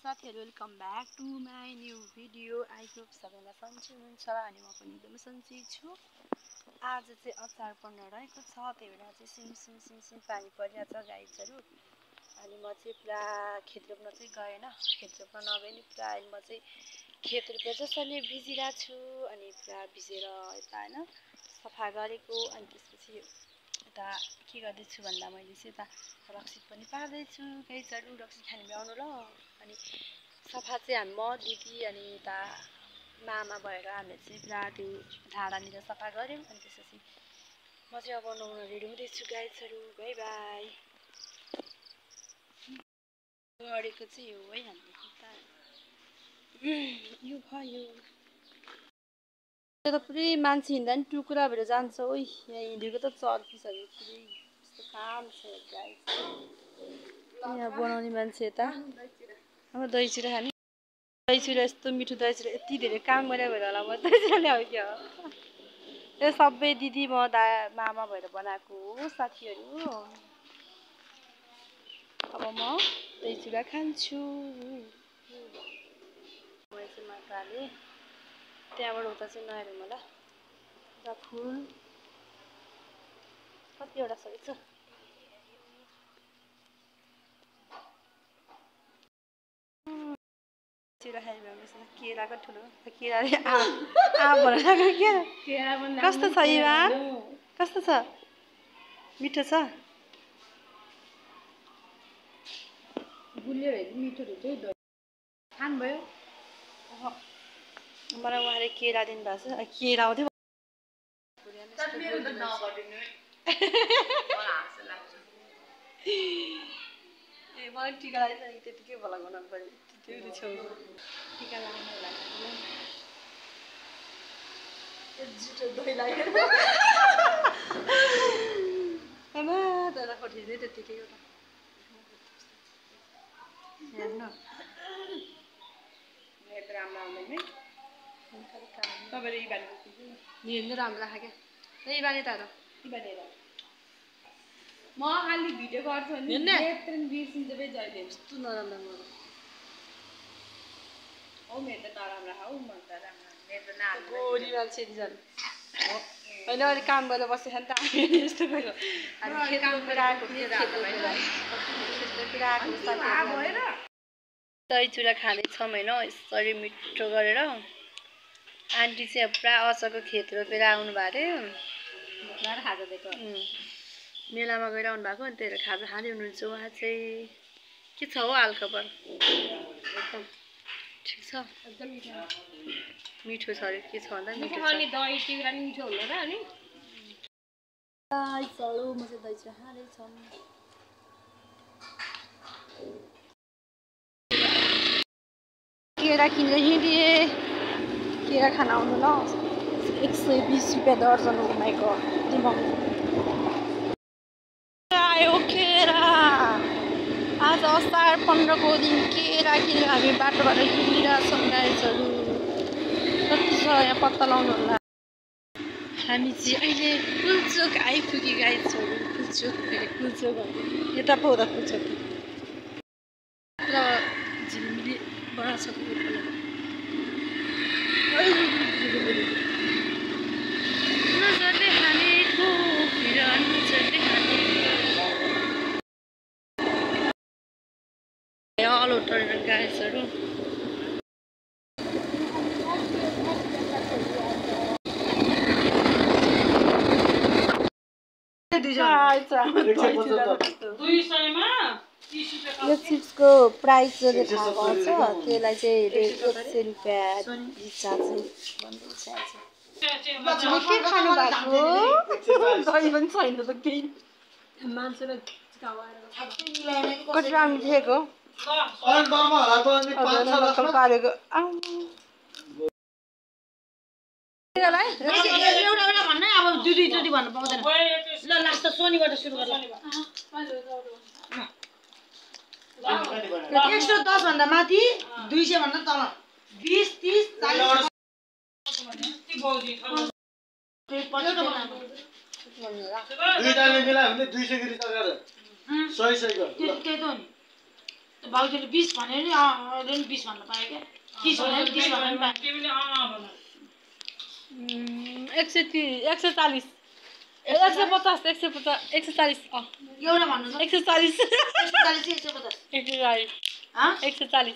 साथीहरु welcome back to my new video. I hope सबैजना सन्चै हुनुहुन्छ अनि म पनि एकदमै सन्चै छु। आज चाहिँ असार 15 रहेको छ, त्यही भएर चाहिँ सिम पानी परिरहेछ गाइजहरु। अनि म चाहिँ पुरा खेत रोप्न चाहिँ गएन, खेत रोप्न नगए नि पुरा अहिले म चाहिँ खेत रोपेर जसरी भिजिरहेको छु। अनि पुरा भिजेर यता हैन सफा गरेको। अनि त्यसपछि यता के गर्दैछु भन्दा मैले चाहिँ यता रक्सी पनि पार्दैछु गाइजहरु। रक्सी खाने भ्याउनु ल। अनि सफा चाहिँ म दिदी अनि यता मामा भएर हामीले चाहिँ पुरा त्यो धारानिर सफा गर्यौं। अनि त्यसपछि म चाहिँ अब नुहाउन रेडी हुँदैछु गाइजहरु। Bye bye. गरेको चाहिँ हो है हामीले यो भयो त पुरै मान्छे हिँड्दा नि टुकुरा भएर जान्छ। ओइ यहाँ हिँडेको त चर्किसक्यो पुरै। यस्तो काम छ गाइस। यहाँ बनाउने मान्छे यता अब दही चिरा खाने। दही चिरा यस्तो मिठो दही चिरा यति धेरै काम गरे भएर होला म दही चिरा ल्याउ क्या। यो सबै दिदी म मामा भएर बनाएको हो साथीहरु। अब म दही चिरा खान्छु। म चाहिँ माताले त्यहाँबाट उता चाहिँ नहेरौँ होला। र फुल कतिवटा सकेछ चिरा खाइ भएपछि केराको ठुलो केराले आ भनेर के कस्तो छ इभान? कस्तो छ? मिठो छ? गुलियो हेरि मिठो हुन्छ है दही। खानु भयो? मलाई उहाँले केरा दिनुभएको छ। केरा आउँथ्यो ए मलाई टिका लगाइसकेको त्यतिकै भला बनाउनु पर्यो। त्यो छेउको टिका लगाउनु होला जुठो दही लागेर आमा तर खटिँदै त्यतिकै एउटा हेर्नु नेट राम्रो आउँदैन है। तपाईले इबान हेर्नु राम्रो राख क्या। त्यही बानी त इबान हेर म खाली भिडियो गर्छु नि यत्रो बिर्सिन्छ बे जहिले यस्तो नराम्रो म हो मेरो त नराम्रो हाउ म त राम्रो मेरो त नाल गोरी मान्छे दिजन हो हैन। अलि काम गरेर बसेछ नि त हामी यस्तो गयो। अनि खेत रोपेर आएको दही चुरा खाँदैछौँ होइन यसरी मिठो गरेर। आन्टी चाहिँ पुरा असरको खेत रोपेर आउनु भएको थियो। खाजा दिएको मेलामा गएर आउनु भएको। अनि त्यही भएर खाजा खाँदै हुनुहुन्छ उहाँ चाहिँ। के छ हो हालखबर? एकदम ठिक छ। एकदम मिठो छ अरे के छ भन्दा मिठो छ। अनि दही चिउरा नि मिठो हुँदैन अनि चलो म चाहिँ दही चिउरा खाँदैछौँ। केरा किनेर हिँडेँ केरा खान आउनु ल। 120 रुपियाँ दर्जन हो। माइ गड आयो केरा। आज असार 15 को दिन केरा किनेर हामी बाटोबाट हिँडिरहेछौँ गाइजहरु। कति छ यहाँ पत्ता लाउनु होला। हामी चाहिँ अहिले कुल्चोक आइपुग्यो गाइजहरु। कुल्चोक यता पो हो त कुल्चोक र झिलिमिली बडासको नजरले हानेको फिर नजरले हानेको अलो टरेर गाइजहरु। यो चिप्सको प्राइस जति थाहा पाउँछ त्यसलाई चाहिँ 100 रुपियाँ रिचार्ज भन्दैछ। के खानु भएको? दही पनि छैन त केही मान्छेलाई कति राम्रो देखेको पारेको एउटा भन्न अब दुईचोटि भन्नु पाउँदैन। ल लास्ट सोनीबाट सुरु गर। एक्स्ट्रा 10 भन्दा माथि 200 भन्दा तल 20 30 40 दुईटाले मिलायो भने 200 गिरी तगार 100 100 गर्नु। त्यही त नि भाउजूले 20 भन्यो नि अहिले नि 20 भन्न पाए क्या 30 भन्यो 30 भन्न पाए तिमीले भन 140 150 140 एउटा भन्नु 140 140 150 140 140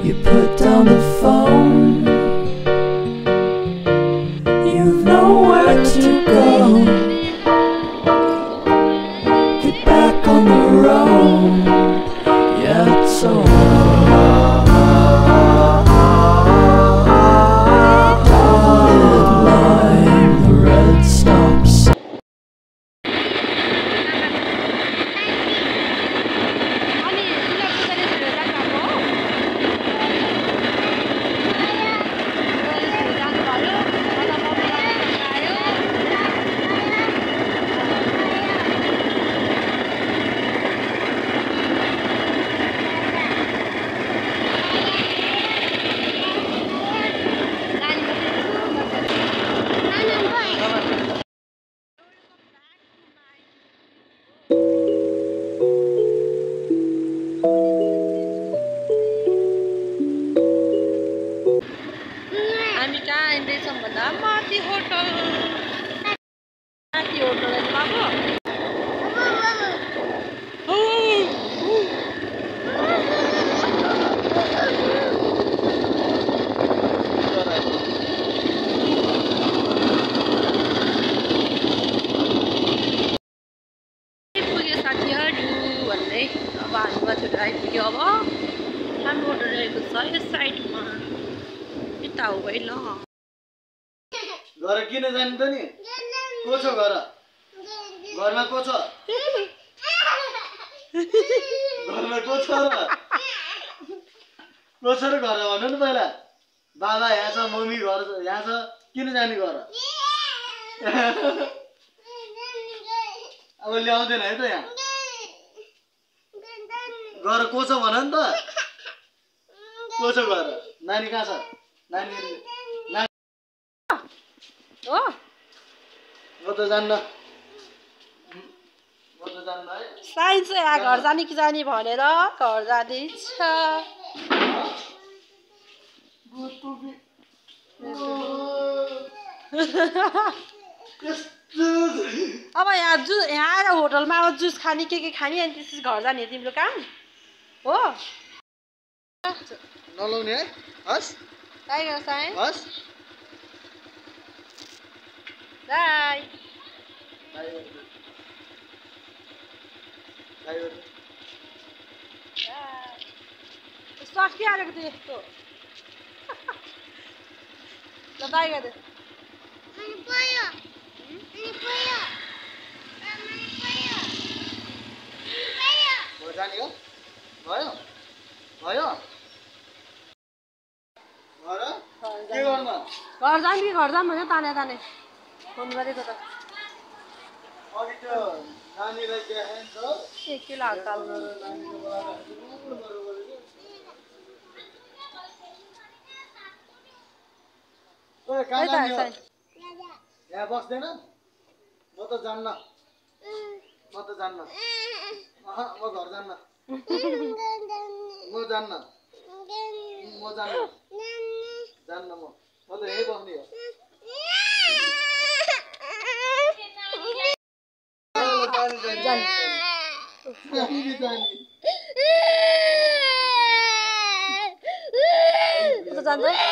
You put down the phone, you've nowhere to go. Get back on the road, yeah, it's so dotted line, the red stops. हामी कहाँ आइँदैछौँ भन्दा माथि होटल बाबु पुग्यो साथीहरू भन्दै अब हामी माथिबाट आइपुग्यो अब हाम्रो होटल रहेको छ यस साइडमा यता हो है ल घर किन जानु त नि को छ घरमा को छ घरमा को छ र घरमा भन्नु नि पहिला बाबा यहाँ छ मम्मी घर यहाँ छ किन जाने घर अब ल्याउँदैन है त यहाँ घर को छ भन नि त को छ घर नानी कहाँ छ नानी हो म त जान्न साइन्स घर जाने कि जाने भनेर घर जाँदैछ टोपी अब यहाँ आएर होटलमा अब जुस खाने के खाने अनि त्यसपछि घर जाने तिम्रो काम हो नलाउने है हस् टाइगर साइन हस् बाई सकिहालेको थियो यस्तो ल बाई गरिदे जाने हो भयो भयो के गर्न घर जाऊँ कि घर जाऊँ भने ताने ताने फोन गरेको त अघि त्यो नानीलाई देखाइन्छ के लाग्छ कहाँ जाने हो यहाँ बस्दैन म त जान्न म घर जान्न म जान्न जान्न म त यही बस्ने हो जान्छ